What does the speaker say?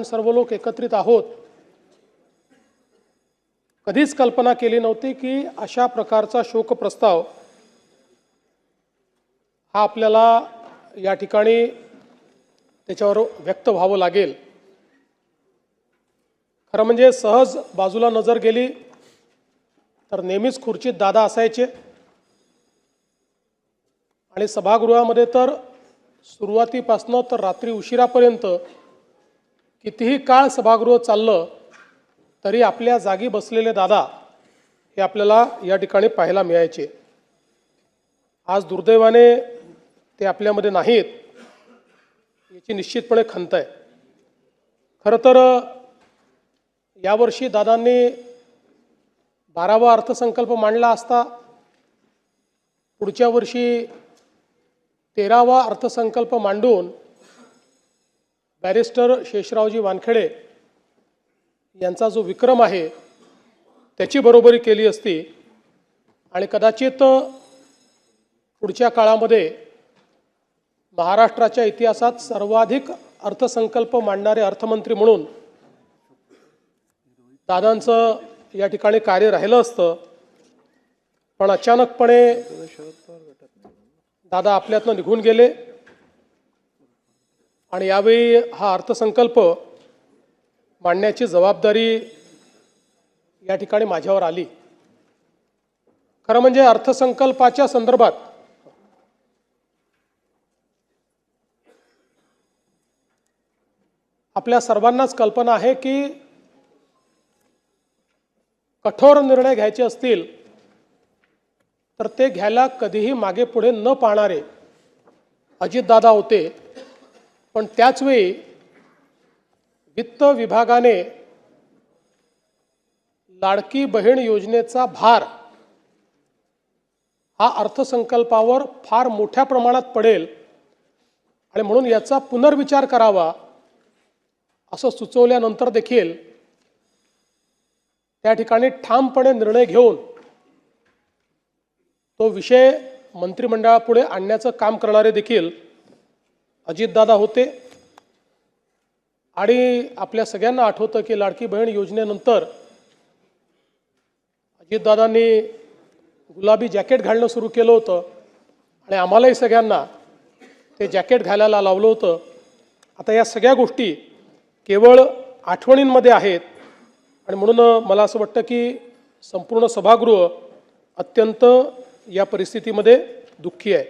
सर्व लोक एकत्रित आहोत, कधीच कल्पना केली नव्हती की अशा प्रकारचा शोक प्रस्ताव हा आपल्याला या ठिकाणी त्याच्यावर व्यक्त व्हावं लागेल। खरं म्हणजे सहज बाजूला नजर गेली तर नेहमीच खुर्चीत दादा असायचे आणि सभागृहामध्ये तर सुरुवातीपासून तर रात्री उशिरापर्यंत कितीही काळ सभागृह चाललं तरी आपल्या जागी बसलेले दादा हे आपल्याला या ठिकाणी पाहायला मिळायचे। आज दुर्दैवाने ते आपल्यामध्ये नाहीत, याची निश्चितपणे खंत आहे। खरं तर यावर्षी दादांनी 12वा अर्थसंकल्प मांडला असता, पुढच्या वर्षी 13वा अर्थसंकल्प मांडून बॅरिस्टर शेषरावजी वानखेडे यांचा जो विक्रम आहे त्याची बरोबरी केली असती आणि कदाचित पुढच्या काळामध्ये महाराष्ट्राच्या इतिहासात सर्वाधिक अर्थसंकल्प मांडणारे अर्थमंत्री म्हणून दादांचं या ठिकाणी कार्य राहिलं असतं। पण अचानकपणे दादा आपल्यातनं निघून गेले आणि यावेळी हा अर्थसंकल्प मांडण्याची जबाबदारी या ठिकाणी माझ्यावर आली। खरं म्हणजे अर्थसंकल्पाच्या संदर्भात आपल्या सर्वांनाच कल्पना आहे की कठोर निर्णय घ्यायचे असतील तर ते घ्यायला कधीही मागे पुढे न पाहणारे अजितदादा होते। पण त्याचवेळी वित्त विभागाने लाडकी बहीण योजनेचा भार हा अर्थसंकल्पावर फार मोठ्या प्रमाणात पडेल आणि म्हणून याचा पुनर्विचार करावा असं सुचवल्यानंतर देखील त्या ठिकाणी ठामपणे निर्णय घेऊन तो विषय मंत्रिमंडळापुढे आणण्याचं काम करणारे देखील अजितदादा होते। आणि आपल्या सगळ्यांना आठवतं की लाडकी बहीण योजनेनंतर अजितदादांनी गुलाबी जॅकेट घालणं सुरू केलं होतं आणि आम्हालाही सगळ्यांना ते जॅकेट घालायला लावलं होतं। आता या सगळ्या गोष्टी केवळ आठवणींमध्ये आहेत आणि म्हणून मला असं वाटतं की संपूर्ण सभागृह अत्यंत या परिस्थितीमध्ये दुःखी आहे।